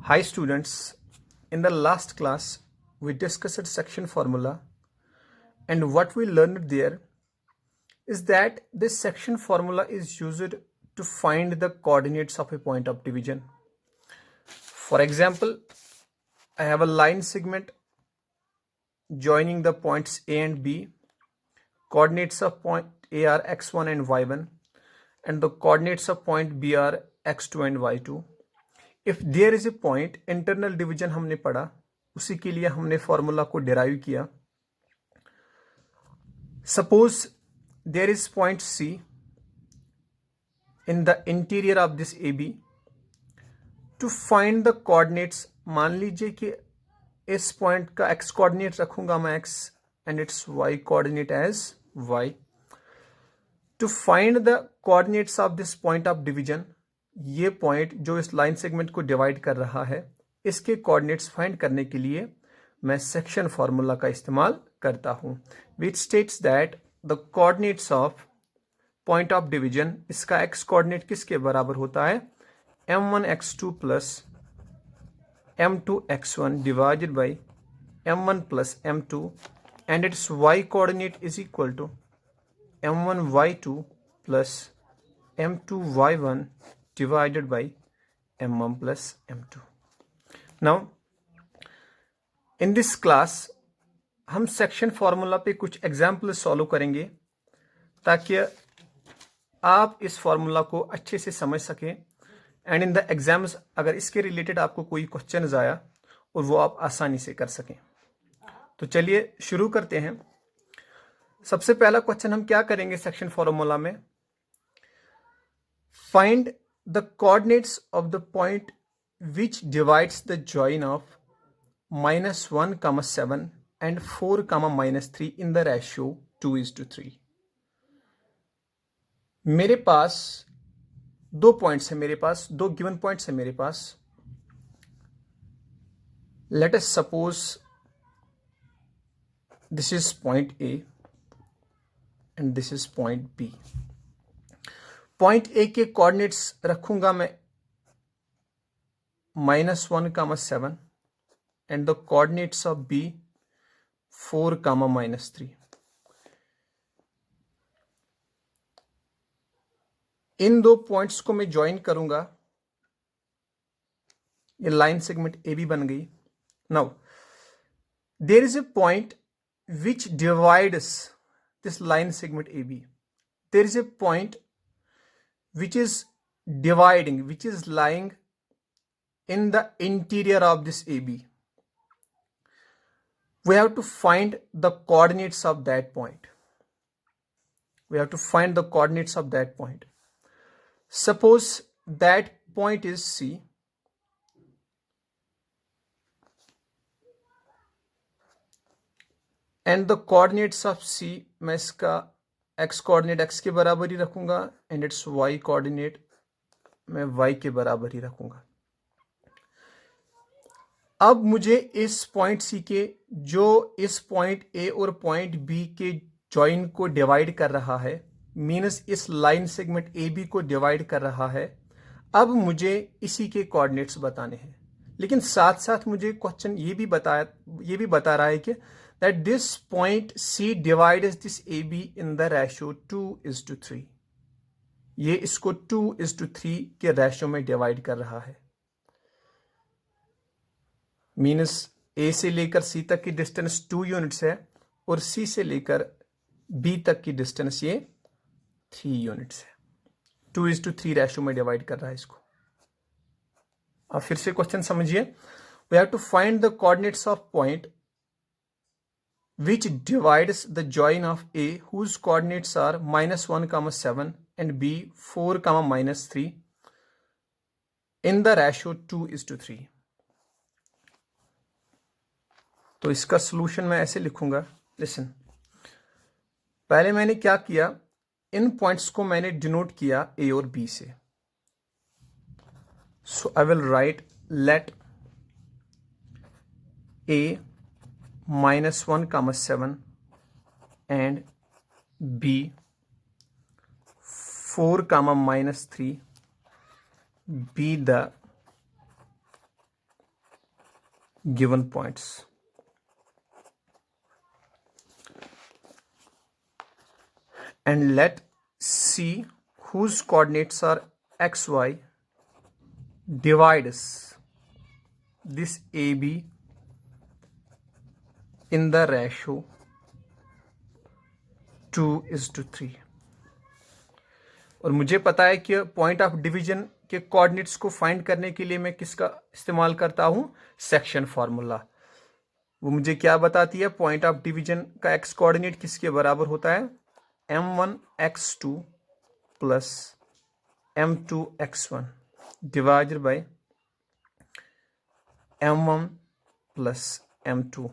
Hi students, in the last class we discussed section formula and what we learned there is that this section formula is used to find the coordinates of a point of division. For example, I have a line segment joining the points A and B. Coordinates of point A are x1 and y1 and the coordinates of point B are x2 and y2. If there is a point, internal division हमने पढ़ा, उसी के लिए हमने formula को derive किया. Suppose there is point C in the interior of this A B. To find the coordinates, मान लीजिए कि इस पॉइंट का एक्स कोऑर्डिनेट रखूंगा मैं X and its Y coordinate as Y. To find the coordinates of this point of division, ये point जो इस लाइन सेगमेंट को डिवाइड कर रहा है, इसके कोऑर्डिनेट्स फाइंड करने के लिए मैं सेक्शन फॉर्मूला का इस्तेमाल करता हूं, which states that the coordinates of point of division, इसका एक्स कोऑर्डिनेट किसके बराबर होता है, m1 x2 plus m2 x1 divided by m1 plus m2 and its y coordinate is equal to m1 y2 plus m2 y1 divided by m1 plus m2. Now, in this class, हम section formula पे कुछ example solve करेंगे ताकि आप इस formula को अच्छे से समझ सकें एंड इन द एग्जाम्स अगर इसके रिलेटेड आपको कोई क्वेश्चन आया और वो आप आसानी से कर सकें. तो चलिए शुरू करते हैं. सबसे पहला क्वेश्चन हम क्या करेंगे सेक्शन फॉर्मूला में, find the coordinates of the point which divides the join of -1, 7 and 4, -3 in the ratio 2:3. मेरे पास दो पॉइंट्स है, मेरे पास दो गिवन पॉइंट्स है मेरे पास. Let us suppose this is point A and this is point B. Point A के coordinates रखूंगा मैं -1, 7 and the coordinates of B 4, -3. इन दो पॉइंट्स को मैं ज्वाइन करूंगा, ये लाइन सेगमेंट ए बी बन गई. Now there is a point which divides this line segment A B. There is a point which is dividing, which is lying in the interior of this AB. We have to find the coordinates of that point. We have to find the coordinates of that point. Suppose that point is C. And the coordinates of C, मैं इसका X coordinate x के बराबर ही रखूंगा and its Y coordinate मैं Y के बराबर ही रखूंगा. अब मुझे इस पॉइंट सी के, जो इस पॉइंट ए और पॉइंट बी के जॉइन को डिवाइड कर रहा है, मीनस इस लाइन सेगमेंट ए बी को डिवाइड कर रहा है, अब मुझे इसी के कोऑर्डिनेट्स बताने हैं. लेकिन साथ साथ मुझे क्वेश्चन ये भी बता रहा है कि that this point C divides this AB in the ratio 2:3. ये इसको 2:3 के रेशियो में डिवाइड कर रहा है. मीनस A से लेकर C तक की डिस्टेंस 2 यूनिट्स है और C से लेकर B तक की डिस्टेंस ये 3 यूनिट्स है. 2:3 रेशियो में डिवाइड कर रहा है इसको. अब फिर से क्वेश्चन समझिए. We have to find the coordinates of point which divides the join of A whose coordinates are -1, 7 and B 4, -3 in the ratio 2:3. तो इसका सॉल्यूशन मैं ऐसे लिखूंगा. लिसन, पहले मैंने क्या किया, इन पॉइंट्स को मैंने डिनोट किया A और B से. So I will write let A -1, 7 and B 4, -3 be the given points. And let C, whose coordinates are x, y, divides this AB in the ratio 2:3. और मुझे पता है कि पॉइंट ऑफ डिवीजन के coordinates को find करने के लिए मैं किसका इस्तेमाल करता हूं, सेक्शन फॉर्मूला। वो मुझे क्या बताती है, पॉइंट ऑफ डिवीजन का एक्स कोऑर्डिनेट किसके बराबर होता है, m1 x2 plus m2 x1 divided by m1 plus m2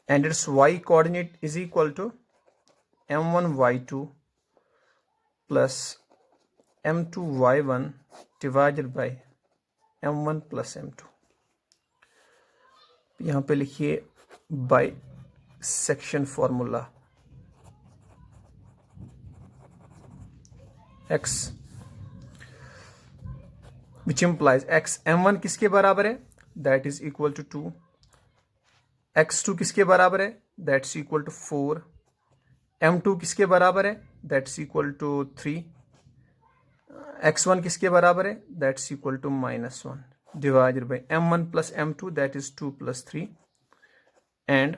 and its y coordinate is equal to m1 y2 plus m2 y1 divided by m1 plus m2. यहाँ पे लिखिए by section formula x which implies x m1 किसके बराबर है, that is equal to 2, x2 किसके बराबर है, that's equal to 4, m2 किसके बराबर है, that's equal to 3, x1 किसके बराबर है, that's equal to -1 divided by m1 plus m2 that is 2 plus 3 and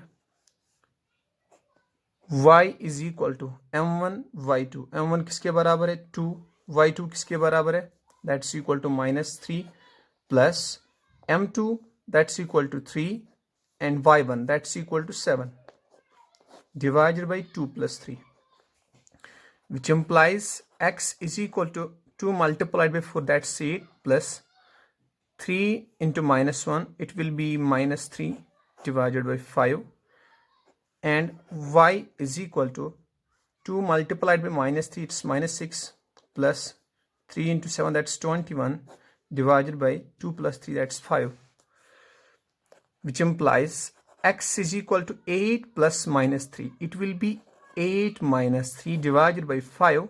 y is equal to m1 y2, m1 किसके बराबर है 2, y2 किसके बराबर है, that's equal to -3 plus m2 that's equal to 3 and y1 that's equal to 7 divided by 2 plus 3, which implies x is equal to 2 multiplied by 4, that's 8, plus 3 into -1, it will be -3 divided by 5, and y is equal to 2 multiplied by -3, it's -6, plus 3 into 7, that's 21, divided by 2 plus 3, that's 5, which implies x is equal to 8 plus -3. It will be 8 minus 3 divided by 5.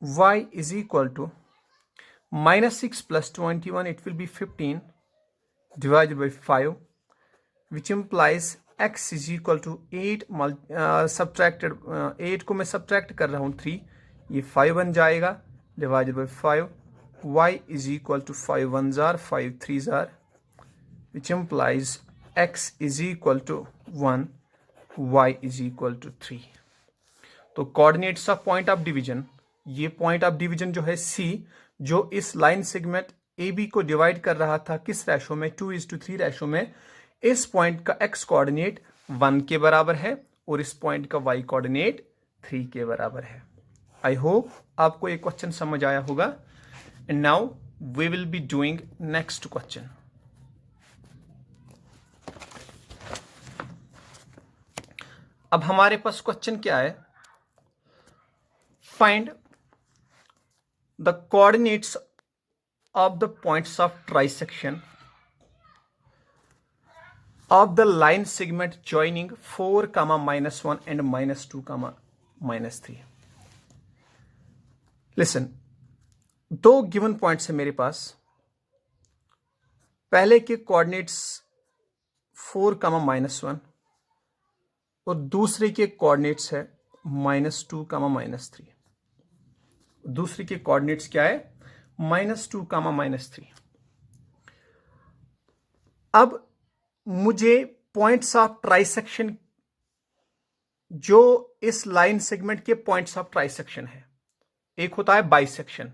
Y is equal to -6 plus 21. It will be 15 divided by 5, which implies x is equal to 8 subtracted 8 को मैं subtract कर रहा हूँ 3, ये 5 बन जाएगा divided by 5. Y is equal to 5 1s are 5 3s are, which implies x is equal to 1, y is equal to 3. तो coordinates of point of division, ये पॉइंट ऑफ डिवीजन जो है C, जो इस लाइन सेगमेंट AB को divide कर रहा था किस रेशो में, 2:3 रेशो में, इस पॉइंट का x कोऑर्डिनेट 1 के बराबर है और इस पॉइंट का y कोऑर्डिनेट 3 के बराबर है। आई होप आपको ये क्वेश्चन समझ आया होगा। And now we will be doing next question. अब हमारे पास क्वेश्चन क्या है, find the coordinates of the points of trisection of the line segment joining 4, -1 and -2, -3। Listen, दो गिवन पॉइंट्स है मेरे पास। पहले के कोऑर्डिनेट्स 4, -1 और दूसरे के कोऑर्डिनेट्स है -2, -3। दूसरे के कोऑर्डिनेट्स क्या है, -2, -3। अब मुझे पॉइंट्स ऑफ ट्राइसेक्शन, जो इस लाइन सेगमेंट के पॉइंट्स ऑफ ट्राइसेक्शन है, एक होता है bisection.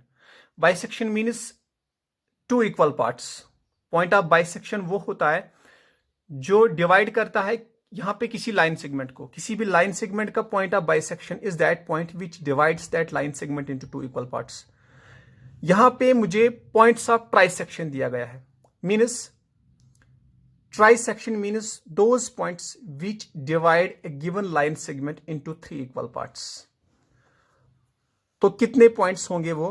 Bisection means 2 equal parts. Point of bisection वो होता है जो डिवाइड करता है यहां पे किसी लाइन सेगमेंट को। किसी भी लाइन सेगमेंट का point of bisection is that point which divides that line segment into 2 equal parts. यहां पे मुझे पॉइंट्स ऑफ ट्राइसेक्शन दिया गया है। Means trisection means those points which divide A given line segment into 3 equal parts. तो कितने points होंगे वो?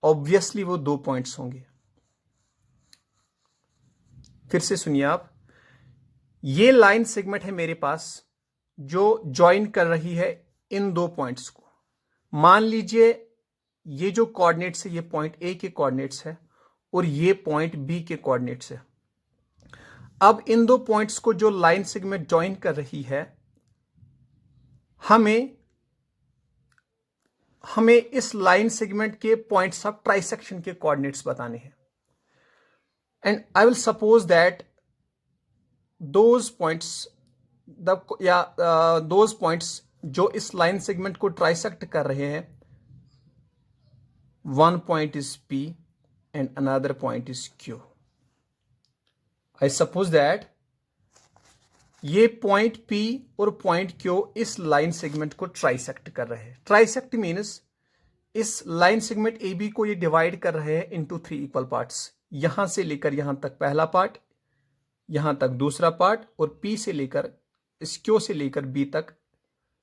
ऑब्वियसली वो 2 पॉइंट्स होंगे। फिर से सुनिए आप, ये लाइन सेगमेंट है मेरे पास जो ज्वाइन कर रही है इन 2 पॉइंट्स को। मान लीजिए ये जो कोऑर्डिनेट्स है, ये पॉइंट ए के कोऑर्डिनेट्स है और ये पॉइंट बी के कोऑर्डिनेट्स है। अब इन दो पॉइंट्स को जो लाइन सेगमेंट ज्वाइन कर रही है, हमें इस लाइन सेगमेंट के पॉइंट्स ऑफ ट्राइसेक्शन के कोऑर्डिनेट्स बताने हैं। And I will suppose that those points those points जो इस लाइन सेगमेंट को ट्राइसेक्ट कर रहे हैं, one point is P and another point is Q. I suppose that ये पॉइंट P और पॉइंट Q इस लाइन सेगमेंट को ट्राइसेक्ट कर रहे हैं। ट्राइसेक्ट मीन्स इस लाइन सेगमेंट AB को ये डिवाइड कर रहे हैं इनटू 3 इक्वल पार्ट्स। यहां से लेकर यहां तक पहला पार्ट, यहां तक दूसरा पार्ट, और P से लेकर इस Q से लेकर B तक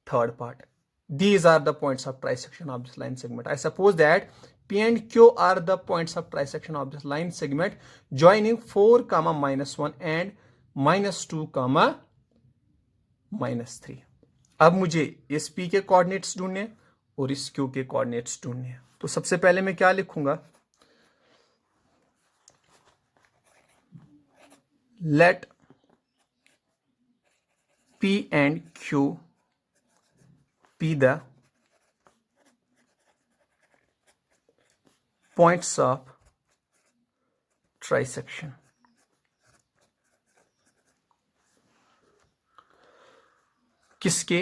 third part. These are the points of trisection of this line segment. I suppose that P and Q are the points of trisection of this line segment joining 4, -1 and -2, -3. अब मुझे इस P के coordinates ढूंढने और इस Q के coordinates ढूंढने। तो सबसे पहले मैं क्या लिखूंगा? Let P and Q be the points of trisection. किसके?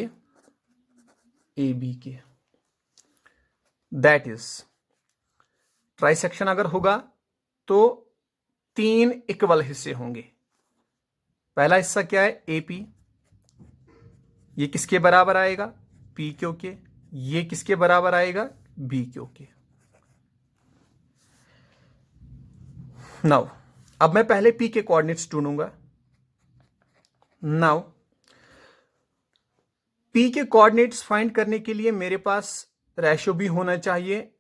AB के। दैट इज ट्राइसेक्शन अगर होगा तो 3 इक्वल हिस्से होंगे। पहला हिस्सा क्या है? AP। ये किसके बराबर आएगा? PQ के। ये किसके बराबर आएगा? BQ के। नाउ अब मैं पहले P के कोऑर्डिनेट्स ढूंढूंगा। नाउ P के कोऑर्डिनेट्स फाइंड करने के लिए मेरे पास रेशो भी होना चाहिए,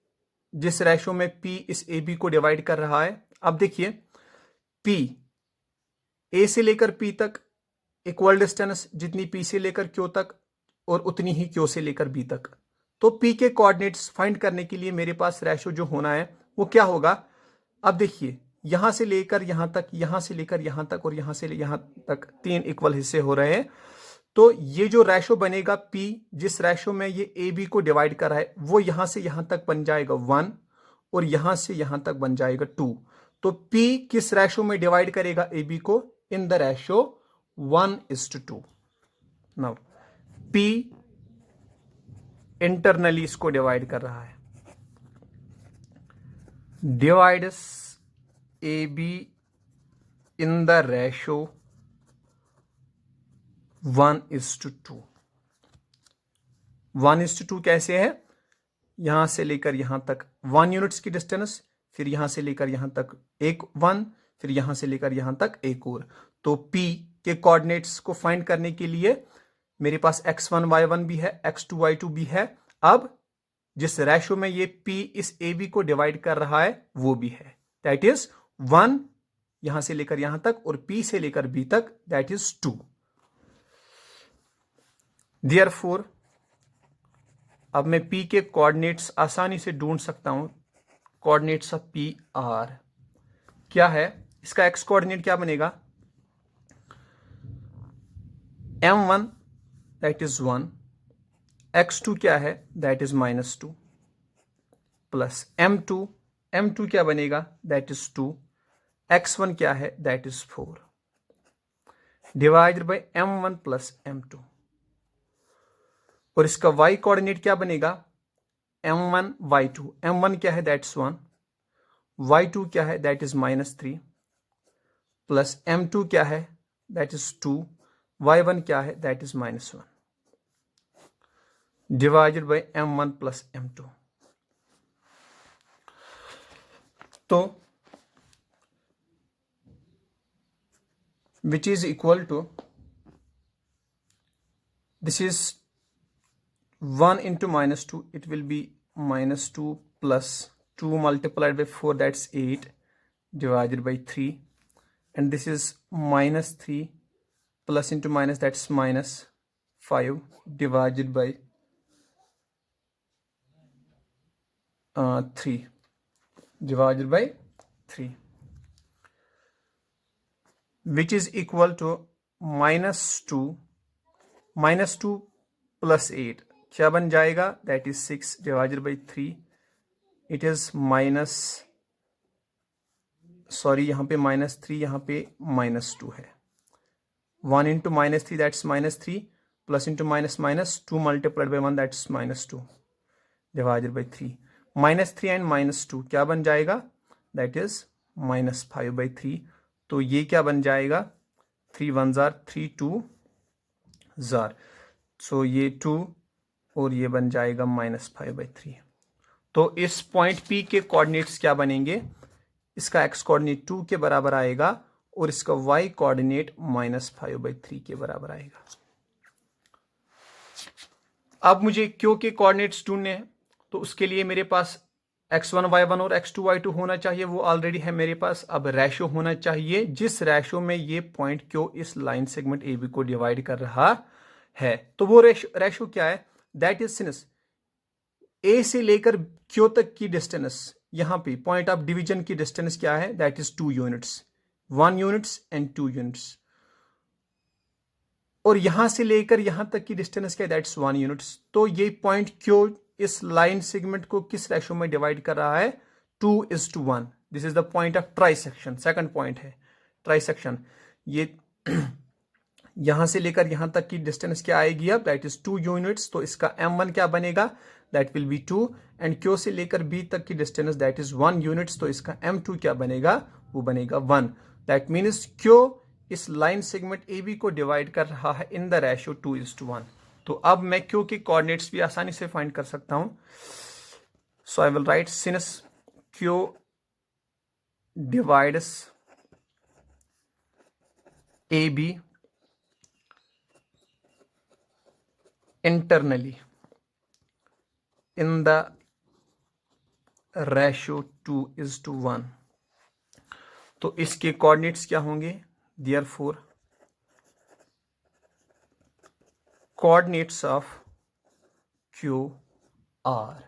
जिस रेशो में P इस AB को डिवाइड कर रहा है। अब देखिए, P A से लेकर P तक इक्वल डिस्टेंस जितनी P से लेकर Q तक और उतनी ही Q से लेकर B तक। तो P के कोऑर्डिनेट्स फाइंड करने के लिए मेरे पास रेशो जो होना है वो क्या होगा? अब देखिए, यहां से लेकर यहां तक, यहां से लेकर यहां तक और यहां से यहां तक 3 इक्वल हिस्से हो रहे हैं। तो ये जो रेशो बनेगा P, जिस रेशो में ये AB को डिवाइड कर रहा है, वो यहां से यहां तक बन जाएगा 1 और यहां से यहां तक बन जाएगा 2। तो P किस रेशो में डिवाइड करेगा AB को? In the ratio 1:2। Now P internally इसको डिवाइड कर रहा है। Divides AB in the ratio 1:2। 1:2 कैसे है? यहां से लेकर यहां तक 1 यूनिट्स की डिस्टेंस, फिर यहां से लेकर यहां तक एक 1, फिर यहां से लेकर यहां तक एक और। तो P के कोऑर्डिनेट्स को फाइंड करने के लिए मेरे पास x1 y1 भी है, x2 y2 भी है। अब जिस रेशो में ये P इस AB को डिवाइड कर रहा है वो भी है, दैट इज 1 यहां से लेकर यहां तक और P से लेकर B तक, दैट इज 2। Therefore, अब मैं P के कोऑर्डिनेट्स आसानी से ढूंढ सकता हूं। कोऑर्डिनेट्स ऑफ P आर क्या है? इसका x कोऑर्डिनेट क्या बनेगा? m1 दैट इज 1, x2 क्या है? दैट इज -2, प्लस m2 क्या बनेगा? दैट इज 2, x1 क्या है? That is 4, divided by m1 plus m2। और इसका y कोऑर्डिनेट क्या बनेगा? m1 y2। m1 क्या है? दैट्स 1, y2 क्या है? दैट इज -3, प्लस m2 क्या है? दैट इज 2, y1 क्या है? That is -1, divided by m1 plus m2। तो which is equal to, this is 1 into -2, it will be -2 plus 2 multiplied by 4, that's 8, divided by 3, and this is -3 plus into minus, that's -5, divided by 3, divided by 3, which is equal to -2 plus 8 क्या बन जाएगा, that is 6 divided by 3. It is यहाँ पे -3, यहाँ पे -2 है. 1 into -3 that's -3 plus into -2 multiplied by 1 that's -2 divided by 3. -3 and -2 क्या बन जाएगा, that is -5 by 3. तो ये क्या बन जाएगा, 3 1s are 3 2s are, so ये 2 और ये बन जाएगा -5 by 3. तो इस पॉइंट P के कोऑर्डिनेट्स क्या बनेंगे, इसका x कोऑर्डिनेट 2 के बराबर आएगा और इसका y कोऑर्डिनेट -5 by 3 के बराबर आएगा. अब मुझे Q के कोऑर्डिनेट्स ढूंढने हैं, तो उसके लिए मेरे पास x1 y1 और x2 y2 होना चाहिए, वो ऑलरेडी है मेरे पास. अब रेशो होना चाहिए जिस रेशो में ये पॉइंट Q इस लाइन सेगमेंट AB को डिवाइड कर रहा है. तो वो रेशो क्या है, दैट इज सिंस A से लेकर Q तक की डिस्टेंस, यहां पे पॉइंट ऑफ डिवीजन की डिस्टेंस क्या है, that is 2 units, 1 units and 2 units. और यहां से लेकर यहां तक की डिस्टेंस क्या है, दैट्स 1 यूनिट्स. तो ये पॉइंट Q इस लाइन सेगमेंट को किस रेशो में डिवाइड कर रहा है, 2:1. This is the point of trisection. Second point है ट्राइसेक्शन. ये यहां से लेकर यहां तक की डिस्टेंस क्या आएगी, अब दैट इज 2 यूनिट्स. तो इसका m1 क्या बनेगा, that will be 2. And Q से लेकर B तक की डिस्टेंस दैट इज 1 यूनिट्स. तो इसका m2 क्या बनेगा, वो बनेगा 1. दैट मीन्स Q इस लाइन सेगमेंट AB को डिवाइड कर रहा है इन द रेशो 2:1. तो अब मैं Q के कोऑर्डिनेट्स भी आसानी से फाइंड कर सकता हूं. So I will write since Q divides AB internally in the ratio 2:1. तो इसके कोऑर्डिनेट्स क्या होंगे, therefore coordinates of Q are.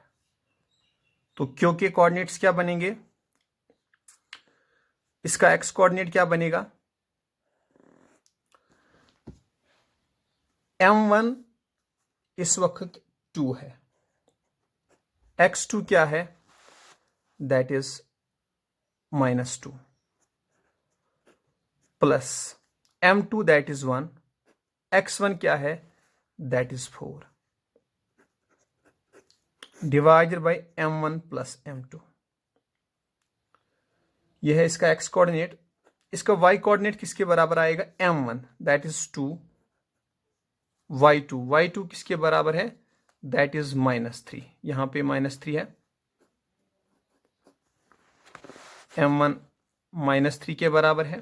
तो Q के कोऑर्डिनेट्स क्या बनेंगे, इसका x कोऑर्डिनेट क्या बनेगा, m1 इस वक्त 2 है, x2 क्या है, that is -2 plus m2 that is 1, x1 क्या है, that is 4 divided by m1 plus m2. यह है इसका x कोऑर्डिनेट. इसका y कोऑर्डिनेट किसके बराबर आएगा, m1 दैट इज 2, y2 किसके बराबर है, दैट इज -3. यहां पे -3 है, m1 -3 के बराबर है,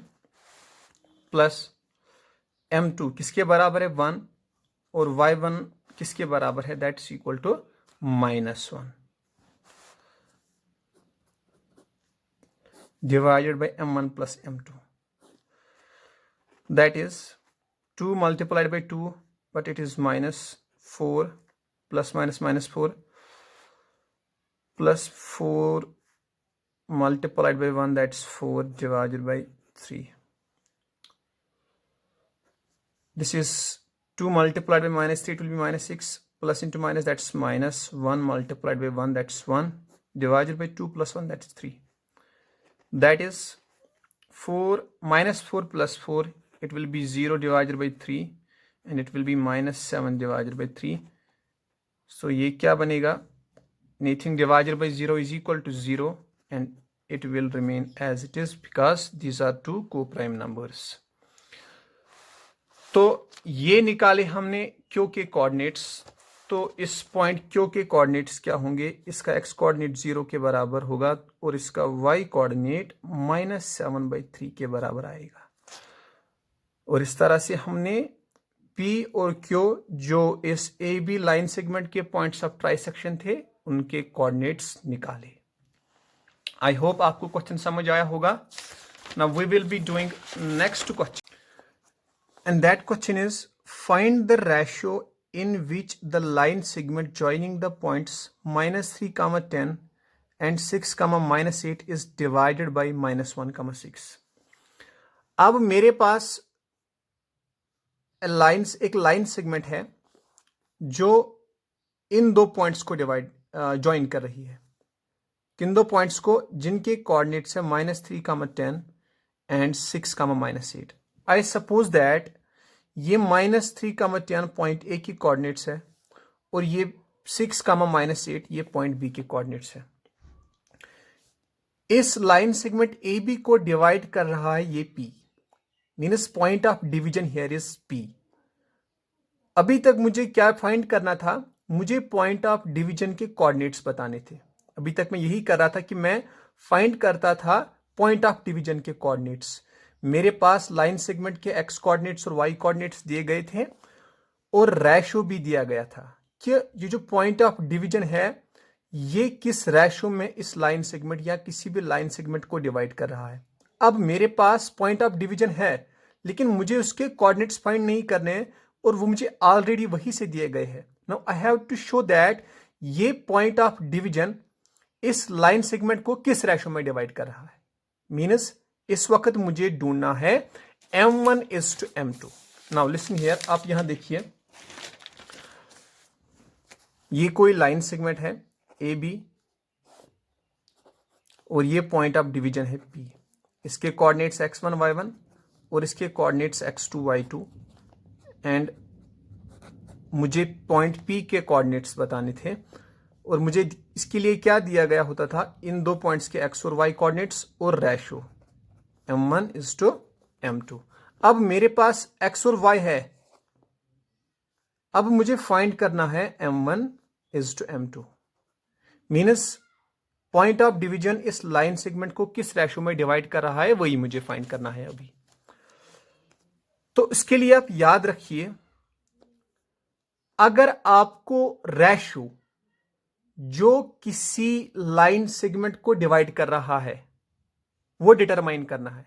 प्लस m2 किसके बराबर है, 1, और y1 किसके बराबर है, that is equal to -1 divided by m1 plus m2. That is 2 multiplied by 2, but it is -4 plus -4 plus 4 multiplied by 1, that's 4 divided by 3. This is 2 multiplied by -3, it will be -6, plus into minus, that's -1 multiplied by 1, that's 1 divided by 2 plus 1, that's 3. That is 4 plus 4, it will be 0 divided by 3, and it will be -7 divided by 3. So ये क्या बनेगा, anything divided by 0 is equal to 0, and it will remain as it is because these are two co-prime numbers. तो ये निकाले हमने Q के coordinates. तो इस पॉइंट Q के कोऑर्डिनेट्स क्या होंगे, इसका x कोऑर्डिनेट 0 के बराबर होगा और इसका y कोऑर्डिनेट -7/3 के बराबर आएगा. और इस तरह से हमने P और Q जो इस AB लाइन सेगमेंट के पॉइंट्स ऑफ ट्राइसेक्शन थे उनके कोऑर्डिनेट्स निकाले. आई होप आपको क्वेश्चन समझ आया होगा. Now we will be doing next question, and that question is find the ratio in which the line segment joining the points -3, 10 and 6, -8 is divided by -1, 6. अब मेरे पास एक लाइन सेगमेंट है जो इन दो पॉइंट्स को ज्वाइन कर रही है। किन दो पॉइंट्स को? जिनके कोऑर्डिनेट्स है -3, 10 एंड 6, -8। आई सपोज दैट ये -3, 10 पॉइंट ए की कोऑर्डिनेट्स है और ये 6, -8 ये पॉइंट बी के कोऑर्डिनेट्स है। इस लाइन सेगमेंट ए बी को डिवाइड कर रहा है ये P, means point of division here is P. अभी तक मुझे क्या फाइंड करना था? मुझे पॉइंट ऑफ डिवीजन के कोऑर्डिनेट्स बताने थे। अभी तक मैं यही कर रहा था कि मैं फाइंड करता था पॉइंट ऑफ डिवीजन के कोऑर्डिनेट्स। मेरे पास लाइन सेगमेंट के एक्स कोऑर्डिनेट्स और वाई कोऑर्डिनेट्स दिए गए थे और रेशो भी दिया गया था कि ये जो पॉइंट ऑफ डिवीजन है ये किस रेशो में इस लाइन सेगमेंट या किसी भी लाइन सेगमेंट को डिवाइड कर रहा है। अब मेरे पास पॉइंट ऑफ डिवीजन है लेकिन मुझे उसके कोऑर्डिनेट्स फाइंड नहीं करने हैं और वो मुझे ऑलरेडी वहीं से दिए गए हैं। Now I have to show that ये पॉइंट ऑफ डिवीजन इस लाइन सेगमेंट को किस रेशो में डिवाइड कर रहा है। मीन्स इस वक्त मुझे ढूंढना है m1:m2। नाउ लिसन हियर, आप यहां देखिए, ये कोई लाइन सेगमेंट है ए बी और ये पॉइंट ऑफ डिवीजन है P। इसके कोऑर्डिनेट्स x1 y1 और इसके कोऑर्डिनेट्स x2 y2 एंड मुझे पॉइंट P के कोऑर्डिनेट्स बताने थे और मुझे इसके लिए क्या दिया गया होता था? इन दो पॉइंट्स के x और y कोऑर्डिनेट्स और रेशो m1:m2। अब मेरे पास x और y है, अब मुझे फाइंड करना है m1:m2। Means point of division इस लाइन सेगमेंट को किस रेशो में डिवाइड कर रहा है वही मुझे फाइंड करना है अभी। तो इसके लिए आप याद रखिए, अगर आपको रेशो जो किसी लाइन सेगमेंट को डिवाइड कर रहा है वो डिटरमाइन करना है,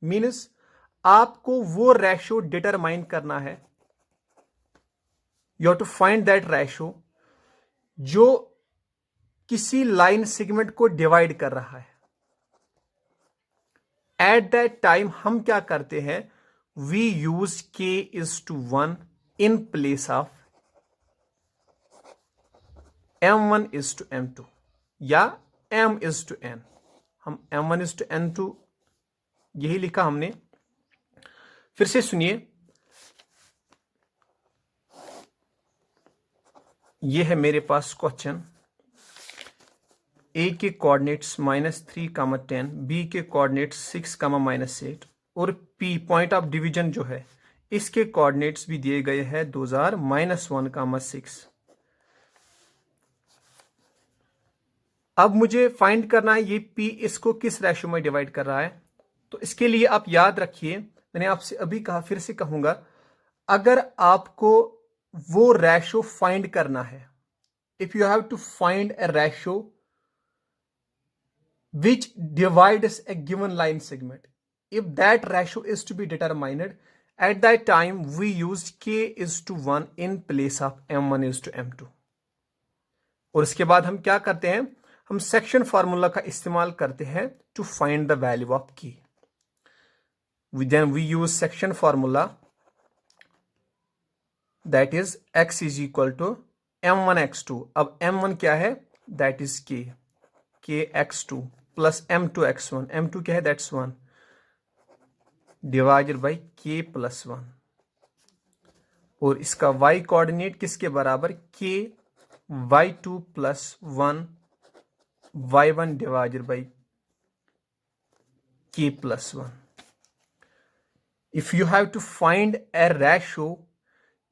मीन्स आपको वो रेशो डिटरमाइन करना है, you have to find that ratio जो किसी लाइन सेगमेंट को डिवाइड कर रहा है। एट दैट टाइम हम क्या करते हैं? We use k:1 in place of m1:m2 या m:n। हम m1:n2 यही लिखा हमने। फिर से सुनिए, ये है मेरे पास क्वेश्चन। ए के कोऑर्डिनेट्स -3, 10, बी के कोऑर्डिनेट्स 6, -8 और पी पॉइंट ऑफ डिवीजन जो है इसके कोऑर्डिनेट्स भी दिए गए हैं 2000, -1, 6। अब मुझे फाइंड करना है ये पी इसको किस रेशो में डिवाइड कर रहा है। तो इसके लिए आप याद रखिए, मैंने आपसे अभी कहा, फिर से कहूंगा, अगर आपको वो रेशो फाइंड करना है, if you have to find a ratio which divides a given line segment, if that ratio is to be determined, at that time we use k:1 in place of m1:m2। और इसके बाद हम क्या करते हैं? हम सेक्शन फार्मूला का इस्तेमाल करते हैं to find the value of k। then we use section formula, that is x is equal to m1x2। अब m1 क्या है? that is kx2 plus m2x1। m2 क्या है? that's 1 divided by k plus 1। और इसका y कोऑर्डिनेट किसके बराबर? k y2 plus 1 y1 divided by k plus 1। If you have to find a ratio,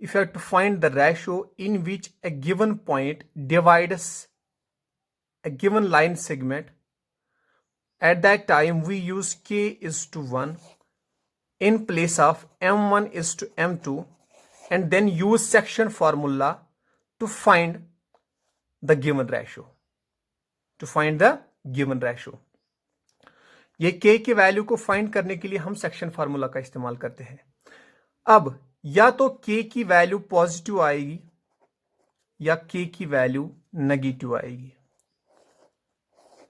if you have to find the ratio in which a given point divides a given line segment, at that time we use k:1 in place of m1:m2 and then use section formula to find the given ratio, to find the given ratio। ये k की value को find करने के लिए हम section formula का इस्तेमाल करते हैं। अब या तो k की वैल्यू पॉजिटिव आएगी या k की वैल्यू नेगेटिव आएगी।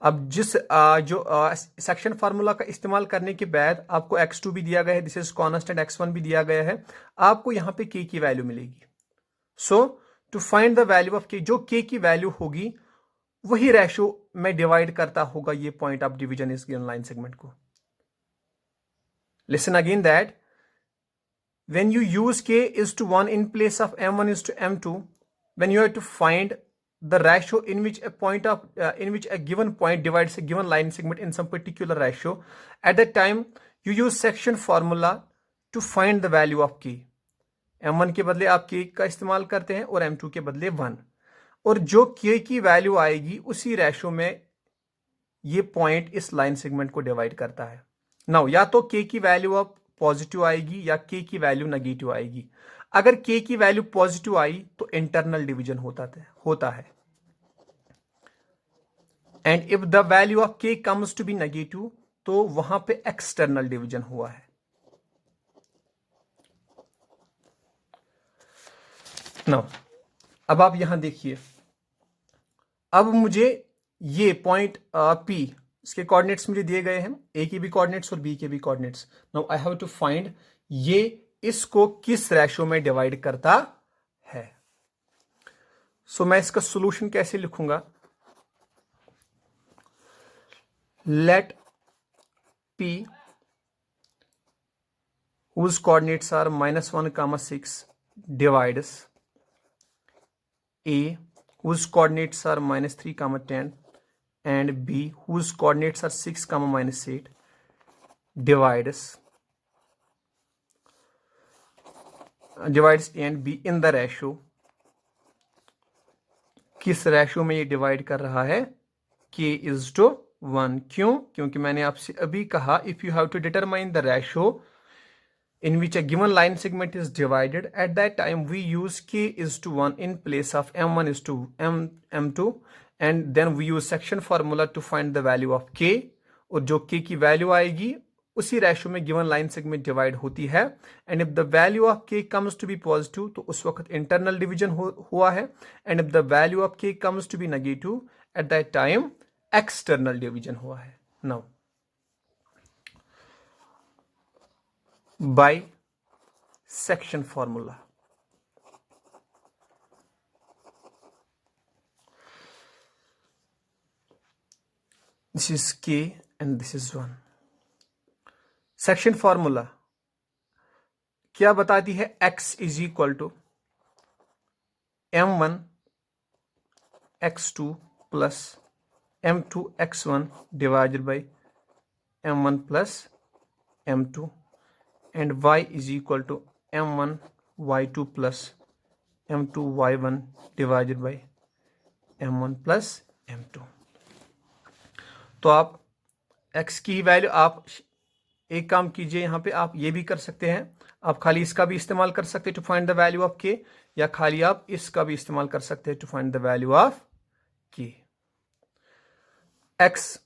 अब जिस जो सेक्शन फार्मूला का इस्तेमाल करने के बाद आपको x2 भी दिया गया है, दिस इज कांस्टेंट, x1 भी दिया गया है, आपको यहां पे k की वैल्यू मिलेगी। So to find the value of k, जो k की वैल्यू होगी वही रेशो में डिवाइड करता होगा ये पॉइंट ऑफ डिवीजन इस गिवन लाइन सेगमेंट को। Listen again that when you use k is to 1 in place of m1 is to m2, when you have to find the ratio in which a point of in which a given point divides a given line segment in some particular ratio, at that time you use section formula to find the value of k. m1 के बदले आप k का इस्तेमाल करते हैं और m2 के बदले 1, और जो k की वैल्यू आएगी उसी रेशो में ये पॉइंट इस लाइन सेगमेंट को डिवाइड करता है। नाउ या तो k की वैल्यू अब पॉजिटिव आएगी या k की वैल्यू नेगेटिव आएगी। अगर k की वैल्यू पॉजिटिव आई तो इंटरनल डिवीजन होता है and if the value of k comes to be negative तो वहां पे एक्सटर्नल डिवीजन हुआ है। नाउ अब आप यहां देखिए, अब मुझे ये पॉइंट P, इसके कोऑर्डिनेट्स मुझे दिए गए हैं, A के भी कोऑर्डिनेट्स और B के भी coordinates. Now I have to find ये इसको किस रेशो में डिवाइड करता है। सो मैं इसका सॉल्यूशन कैसे लिखूंगा, late P whose coordinates are -1, 6 divides A whose coordinates are -3, 10 and B whose coordinates are 6, -8 divides A and B in the ratio। किस रेशो में ये डिवाइड कर रहा है, k is to 1। क्यों? क्योंकि मैंने आपसे अभी कहा if you have to determine the ratio in which a given line segment is divided, at that time we use k is to 1 in place of m1 is to m2, and then we use section formula to find the value of k, और जो k की value आएगी उसी ratio में given line segment divide होती है। And if the value of k comes to be positive तो उस वक्त इंटरनल डिवीजन हुआ है, and if the value of k comes to be negative at that time external division हुआ है। Now by section formula, this is k and this is 1। Section formula क्या बताती है, x is equal to m1 x2 plus m2 x1 divided by m1 plus m2, and y is equal to m1 y2 plus m2 y1 divided by m1 plus m2। तो आप x की value, आप एक काम कीजिए, यहां पे आप ये भी कर सकते हैं, आप खाली इसका भी इस्तेमाल कर सकते हैं to find the value of k, या खाली आप इसका भी इस्तेमाल कर सकते हैं to find the value of k। x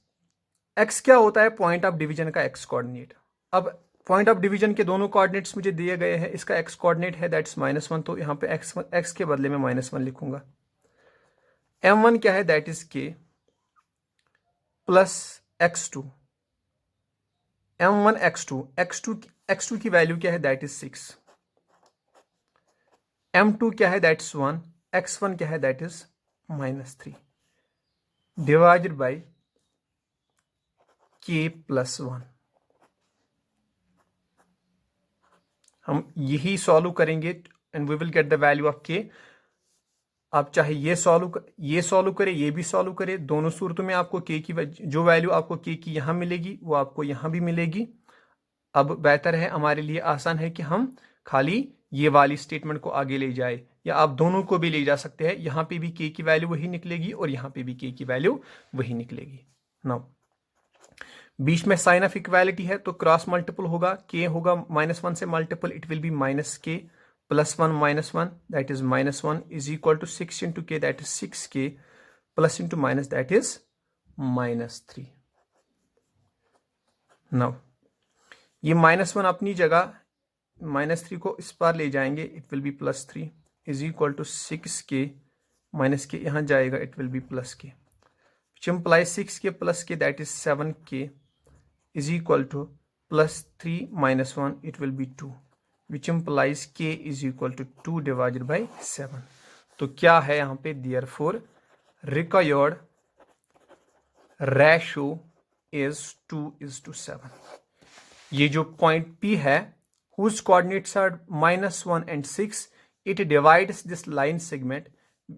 क्या होता है, पॉइंट ऑफ डिवीजन का x कोऑर्डिनेट। अब पॉइंट ऑफ डिवीजन के दोनों कोऑर्डिनेट्स मुझे दिए गए हैं, इसका x कोऑर्डिनेट है दैट्स -1, तो यहां पे x के बदले में -1 लिखूंगा। m1 क्या है, that is k plus x2, m1 x2 की वैल्यू क्या है, दैट इज 6, m2 क्या है, दैट्स 1, x1 क्या है, that is -3 divided by k plus 1। हम यही सॉल्व करेंगे and we will get the value of k। आप चाहे ये सॉल्व करें, ये भी सॉल्व करें, दोनों सूरतों में आपको k की जो वैल्यू आपको k की यहां मिलेगी वो आपको यहां भी मिलेगी। अब बेहतर है, हमारे लिए आसान है कि हम खाली ये वाली स्टेटमेंट को आगे ले जाए, या आप दोनों को भी ले जा सकते हैं, यहां पे भी k की वैल्यू वही निकलेगी और यहां पे भी k की वैल्यू वही निकलेगी। नाउ बीच में साइन ऑफ इक्वालिटी है तो क्रॉस मल्टीपल होगा, k होगा -1 से multiple, it will be -k plus 1 -1 that is -1 is equal to 6 into k that is 6k plus into minus that is -3। Now ये -1 अपनी जगह, -3 को इस पार ले जाएंगे, it will be +3 is equal to 6k, -k यहां जाएगा, it will be +k। which implies 6k plus k, that is 7k, is equal to plus 3 minus 1, it will be 2, which implies k is equal to 2 divided by 7. तो क्या है यहाँ पे, therefore required ratio is 2:7. ये जो point P है, whose coordinates are -1 and 6, it divides this line segment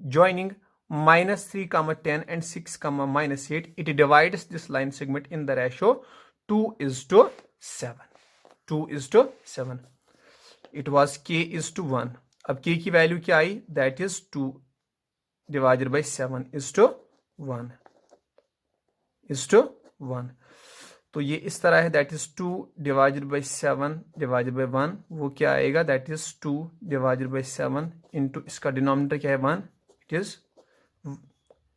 joining -3, 10 and 6, -8. It divides this line segment in the ratio 2:7. 2:7. It was k:1. अब k की वैल्यू क्या आई, दैट इज 2 डिवाइडेड बाई 7:1. तो ये इस तरह है, that is 2 divided by 7 divided by 1. वो क्या आएगा, that is 2 divided by 7 into इसका डिनोमिनेटर क्या है 1. इट इज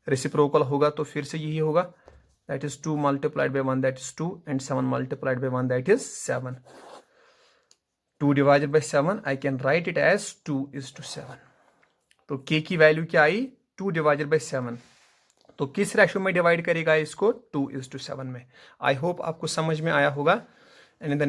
रेसिप्रोकल होगा तो फिर से यही होगा, that is 2 multiplied by 1, that is 2, and 7 multiplied by 1, that is 7. 2 divided by 7 I can write it as 2:7. तो k की वैल्यू क्या आई, 2 डिवाइडेड बाई 7. तो किस रेशो में डिवाइड करेगा इसको, 2:7 में. आई होप आपको समझ में आया होगा. And in the